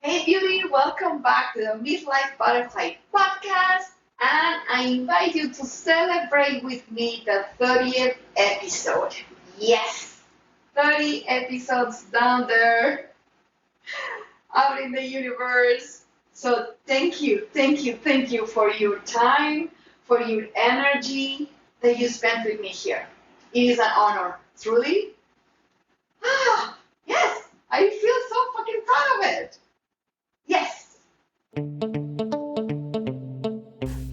Hey beauty, welcome back to the Midlife Butterfly podcast, and I invite you to celebrate with me the 30th episode. Yes, 30 episodes down there out in the universe. So thank you for your time, for your energy that you spent with me here. It is an honor, truly. Yes, I feel so fucking proud of it. Yes.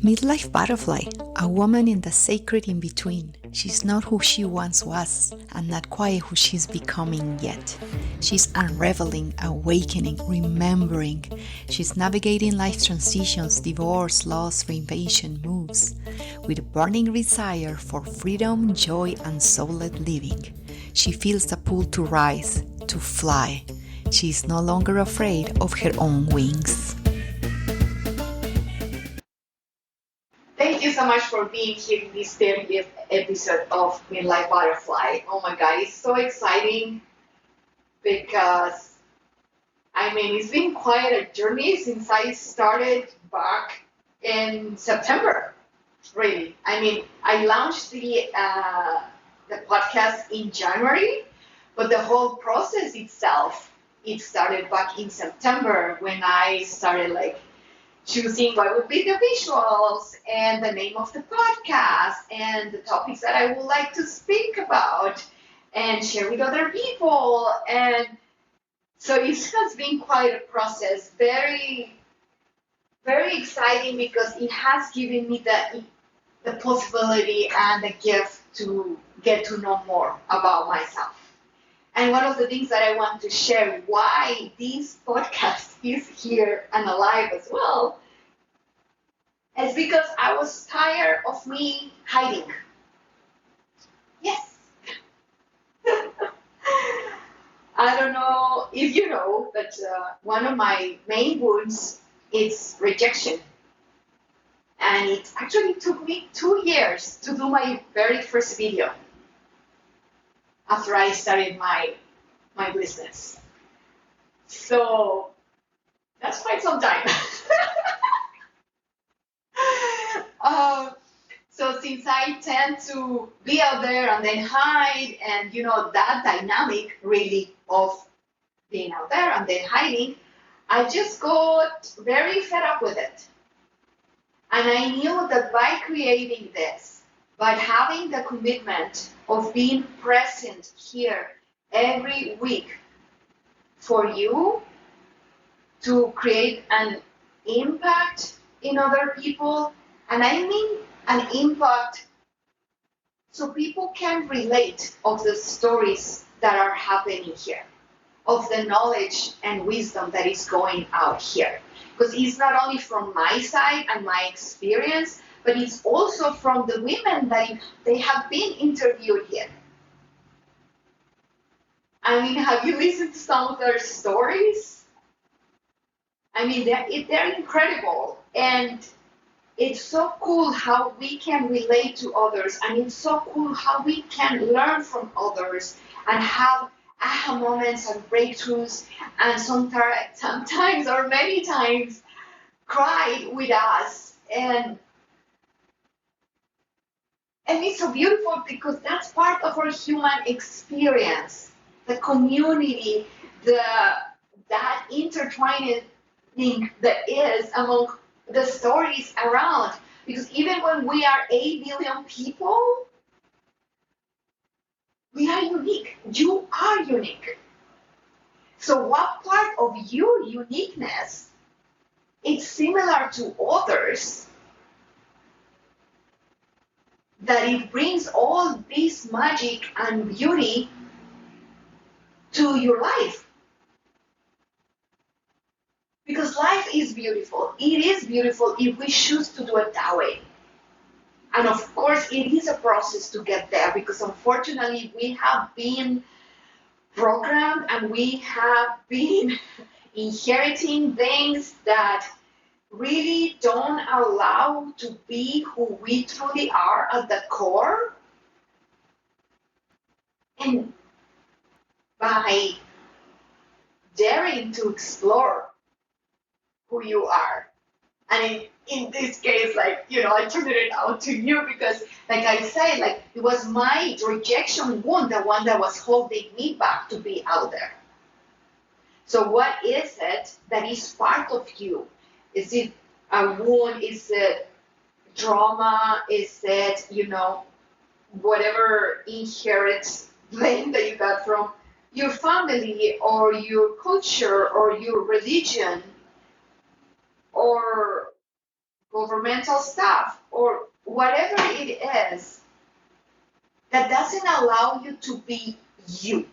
Midlife Butterfly, a woman in the sacred in between. She's not who she once was, and not quite who she's becoming yet. She's unraveling, awakening, remembering. She's navigating life transitions, divorce, loss, reinvention, moves, with a burning desire for freedom, joy, and soul-led living. She feels the pull to rise, to fly. She is no longer afraid of her own wings. Thank you so much for being here in this 30th episode of Midlife Butterfly. Oh my God, it's so exciting because it's been quite a journey since I started back in September. Really, I launched the podcast in January, but the whole process itself it started back in September when I started choosing what would be the visuals and the name of the podcast and the topics that I would like to speak about and share with other people. And so it has been quite a process, very, very exciting because it has given me the possibility and the gift to get to know more about myself. And one of the things that I want to share why this podcast is here and alive as well is because I was tired of me hiding. Yes. I don't know if you know, but one of my main wounds is rejection. And it actually took me 2 years to do my very first video after I started my business. So that's quite some time. uh, so since I tend to be out there and then hide, and that dynamic really of being out there and then hiding, I just got very fed up with it. And I knew that by creating this, by having the commitment of being present here every week for you to create an impact in other people, and I mean an impact so people can relate of the stories that are happening here, of the knowledge and wisdom that is going out here. Because it's not only from my side and my experience, but it's also from the women that they have been interviewed here. Have you listened to some of their stories? They're incredible. And it's so cool how we can relate to others. And it's so cool how we can learn from others and have aha moments and breakthroughs, and sometimes or many times cry with us. And it's so beautiful because that's part of our human experience. The community, that intertwining that is among the stories around. Because even when we are 8 billion people, we are unique. You are unique. So what part of your uniqueness is similar to others that it brings all this magic and beauty to your life? Because life is beautiful. It is beautiful if we choose to do it that way. And of course, it is a process to get there because unfortunately, we have been programmed and we have been inheriting things that really don't allow to be who we truly are at the core. And by daring to explore who you are. And in this case, like, I turned it out to you because, like I said, like, it was my rejection wound, the one that was holding me back to be out there. So what is it that is part of you? Is it a wound? Is it trauma? Is it, whatever inherent blame that you got from your family or your culture or your religion or governmental stuff or whatever it is that doesn't allow you to be you,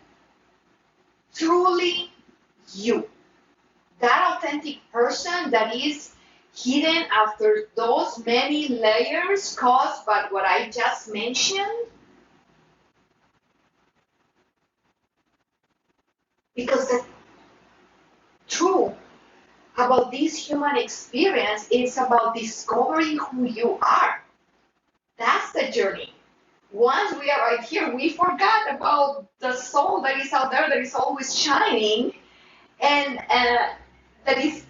truly you, that authentic person that is hidden after those many layers caused by what I just mentioned. Because the truth about this human experience is about discovering who you are. That's the journey. Once we are right here, we forgot about the soul that is out there, that is always shining, and that is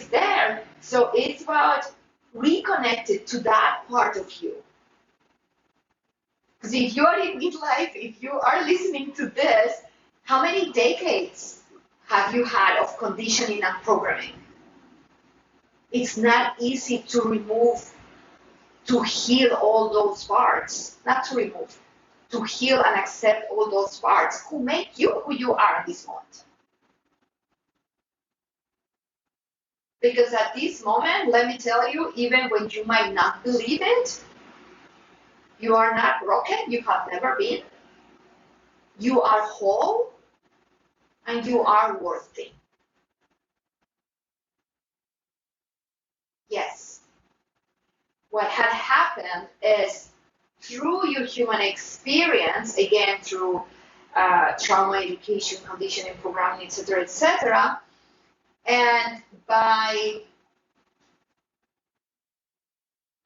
there. So it's about reconnected to that part of you. Because if you are in midlife, if you are listening to this, how many decades have you had of conditioning and programming? It's not easy to remove, to heal all those parts, not to remove, to heal and accept all those parts who make you who you are at this moment. Because at this moment, let me tell you, even when you might not believe it, you are not broken, you have never been. You are whole and you are worthy. Yes. What had happened is through your human experience, again, through trauma, education, conditioning, programming, etc., and by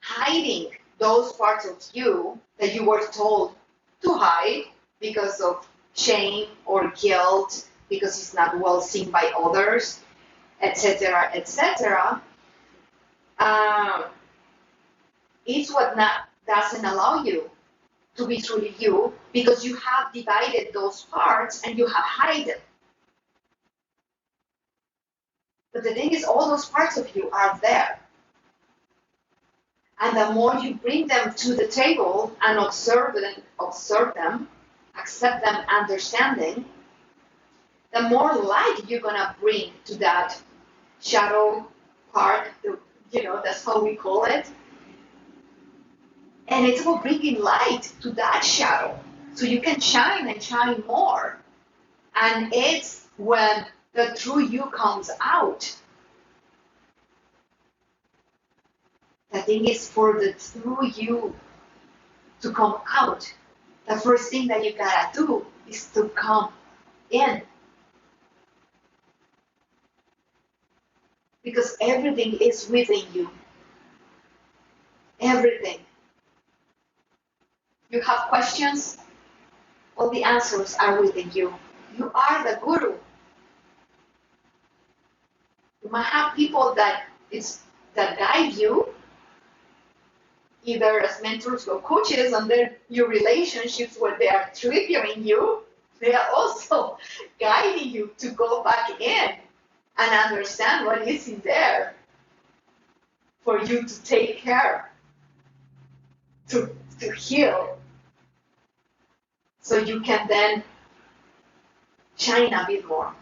hiding those parts of you that you were told to hide because of shame or guilt, because it's not well seen by others, etc., it's what not, doesn't allow you to be truly you, because you have divided those parts and you have hidden. But the thing is, all those parts of you are there. And the more you bring them to the table and observe them, accept them, understanding, the more light you're gonna bring to that shadow part. That's how we call it. And it's about bringing light to that shadow, so you can shine and shine more. And it's when the true you comes out. The thing is, for the true you to come out, the first thing that you gotta do is to come in. Because everything is within you. Everything. You have questions, all the answers are within you. You are the guru. You might have people that guide you, either as mentors or coaches, and then your relationships where they are triggering you, they are also guiding you to go back in and understand what is in there for you to take care, to heal, so you can then shine a bit more.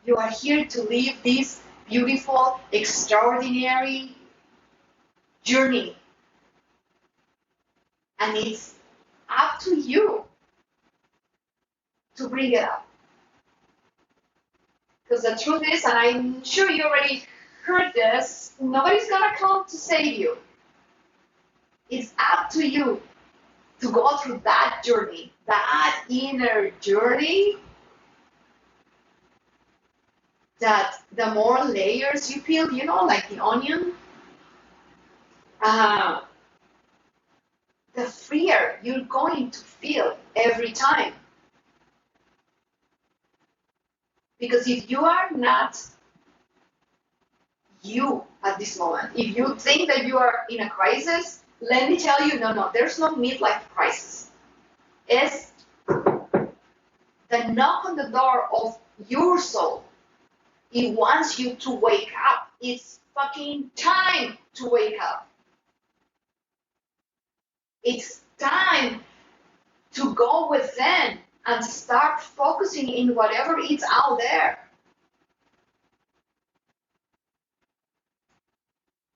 You are here to live this beautiful, extraordinary journey. And it's up to you to bring it up. Because the truth is, and I'm sure you already heard this, nobody's gonna come to save you. It's up to you to go through that journey, that inner journey, that the more layers you peel, like the onion, the freer you're going to feel every time. Because if you are not you at this moment, if you think that you are in a crisis, let me tell you, no, there's no midlife crisis. It's the knock on the door of your soul. It wants you to wake up. It's fucking time to wake up. It's time to go within and start focusing in whatever is out there.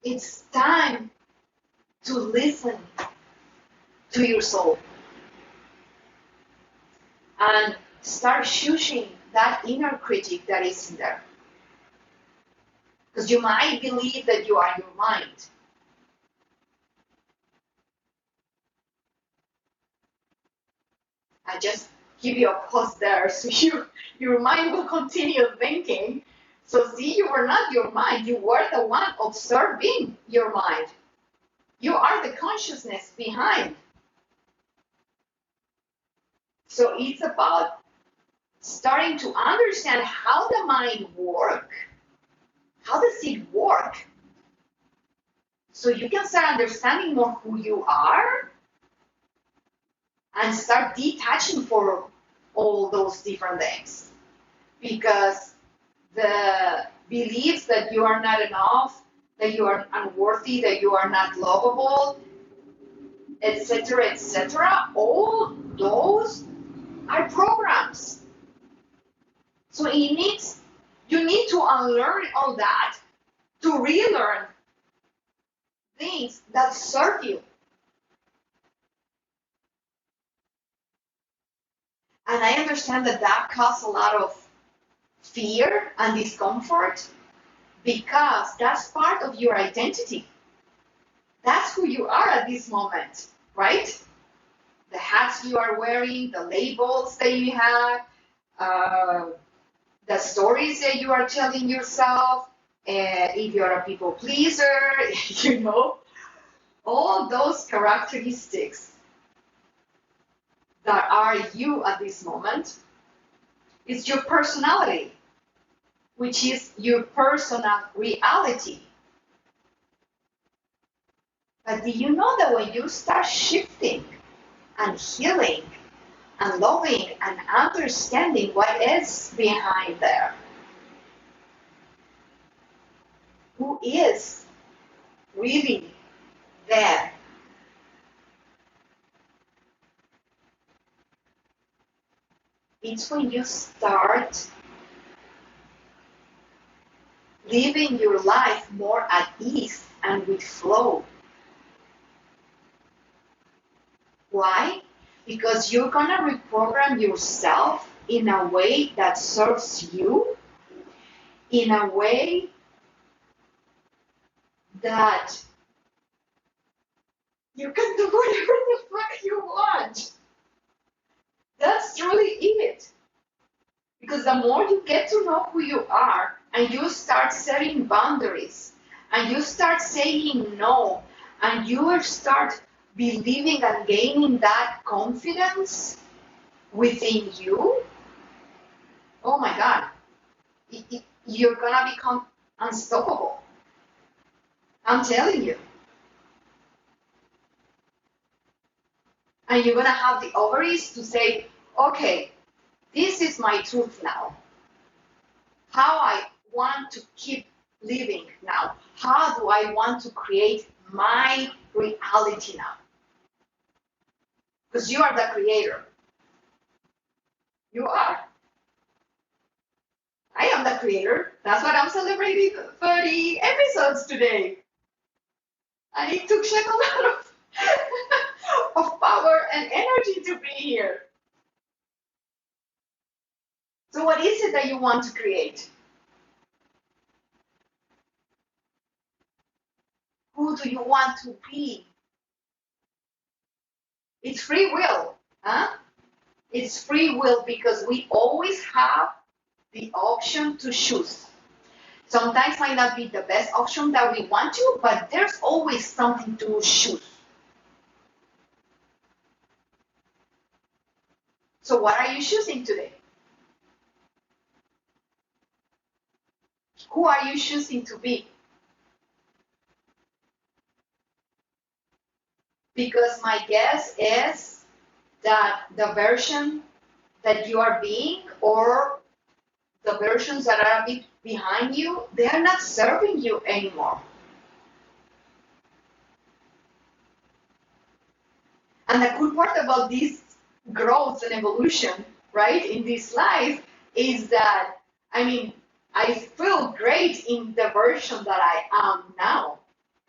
It's time to listen to your soul and start shushing that inner critic that is in there. Because you might believe that you are your mind. I just give you a pause there so your mind will continue thinking. So see, you were not your mind. You were the one observing your mind. You are the consciousness behind. So it's about starting to understand how the mind works. How does it work? So you can start understanding more who you are and start detaching for all those different things. Because the beliefs that you are not enough, that you are unworthy, that you are not lovable, etc., all those are programs. So you need to unlearn all that to relearn things that serve you. And I understand that causes a lot of fear and discomfort because that's part of your identity. That's who you are at this moment, right? The hats you are wearing, the labels that you have, the stories that you are telling yourself, if you're a people pleaser, all those characteristics that are you at this moment is your personality, which is your personal reality. But do you know that when you start shifting and healing and loving and understanding what is behind there, who is really there, it's when you start living your life more at ease and with flow. Why? Because you're gonna reprogram yourself in a way that serves you, in a way that you can do whatever the fuck you want. That's really it. Because the more you get to know who you are and you start setting boundaries and you start saying no and you start believing and gaining that confidence within you, oh my God, you're gonna become unstoppable. I'm telling you. And you're gonna have the ovaries to say, okay, this is my truth now. How I want to keep living now. How do I want to create my reality now? Because you are the creator. You are. I am the creator. That's what I'm celebrating 30 episodes today. And it took Shaq a lot of power and energy to be here. So what is it that you want to create? Who do you want to be? It's free will. Huh? It's free will because we always have the option to choose. Sometimes might not be the best option that we want to, but there's always something to choose. So what are you choosing today? Who are you choosing to be? Because my guess is that the version that you are being, or the versions that are a bit behind you, they are not serving you anymore. And the cool part about this growth and evolution, right, in this life is that, I mean, I feel great in the version that I am now.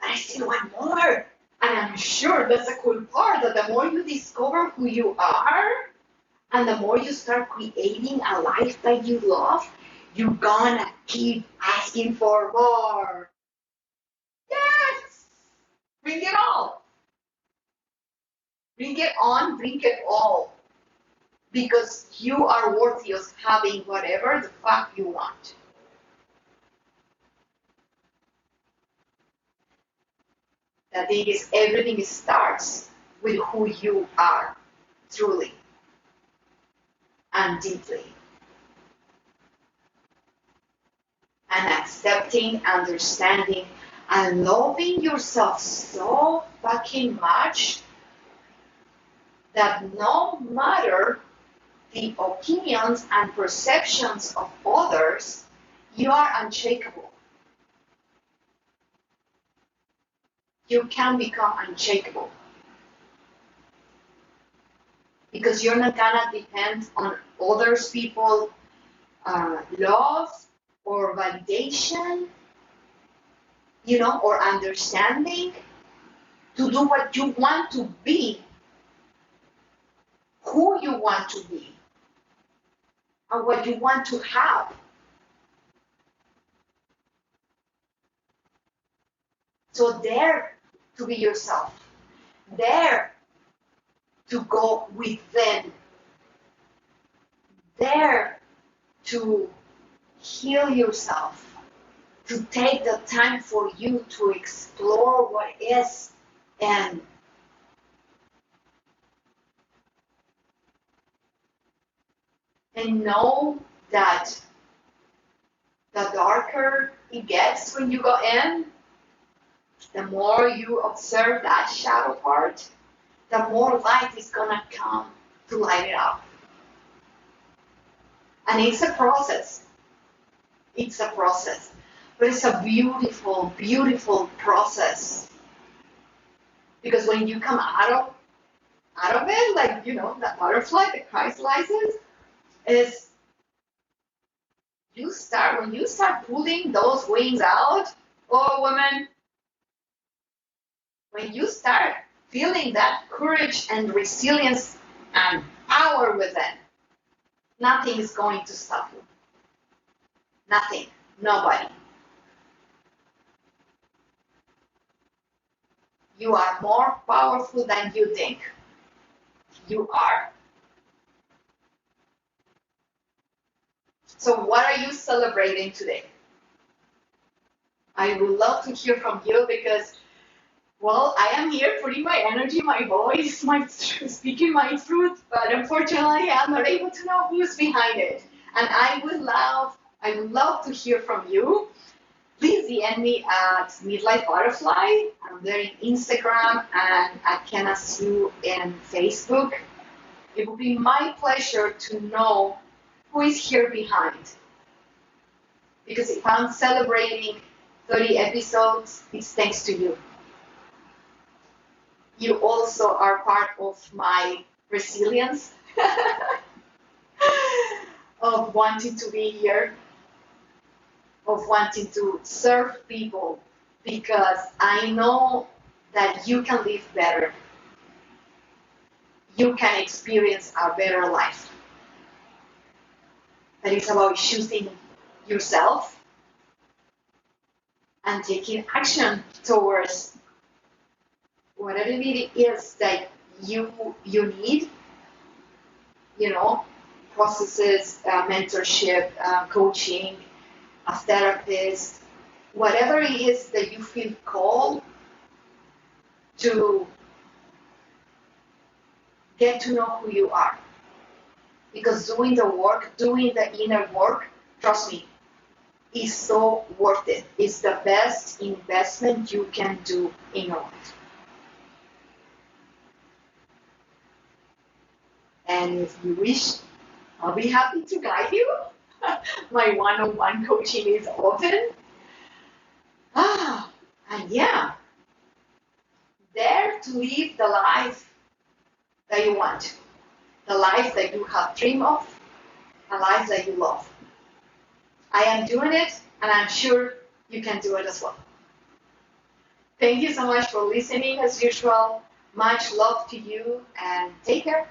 But I still want more. And I'm sure that's the cool part, that the more you discover who you are and the more you start creating a life that you love, you're gonna keep asking for more. Yes! Bring it all. Bring it on, bring it all. Because you are worthy of having whatever the fuck you want. The thing is, everything starts with who you are, truly and deeply. And accepting, understanding, and loving yourself so fucking much that no matter the opinions and perceptions of others, you are unshakable. You can become unshakable because you're not gonna depend on others people love or validation, or understanding to do what you want to be, who you want to be, and what you want to have. So dare to be yourself. Dare to go within. Dare to heal yourself. To take the time for you to explore what is, and know that the darker it gets when you go in, the more you observe that shadow part, the more light is gonna come to light it up. And it's a process. It's a process. But it's a beautiful, beautiful process. Because when you come out of it, like, that butterfly, the chrysalis, is when you start pulling those wings out, oh woman, when you start feeling that courage and resilience and power within, nothing is going to stop you. Nothing. Nobody. You are more powerful than you think. You are. So what are you celebrating today? I would love to hear from you because, well, I am here putting my energy, my voice, speaking my truth, but unfortunately I'm not able to know who's behind it. And I would love to hear from you. Please DM me at Midlife Butterfly. I'm there in Instagram and at Kenna Sue in Facebook. It would be my pleasure to know who is here behind. Because if I'm celebrating 30 episodes, it's thanks to you. You also are part of my resilience of wanting to be here, of wanting to serve people, because I know that you can live better. You can experience a better life. That is about choosing yourself and taking action towards whatever it is that you need, processes, mentorship, coaching, a therapist, whatever it is that you feel called to get to know who you are. Because doing the work, doing the inner work, trust me, is so worth it. It's the best investment you can do in your life. And if you wish, I'll be happy to guide you. My one-on-one coaching is open. And yeah, dare to live the life that you want, the life that you have dreamed of, a life that you love. I am doing it, and I'm sure you can do it as well. Thank you so much for listening as usual. Much love to you, and take care.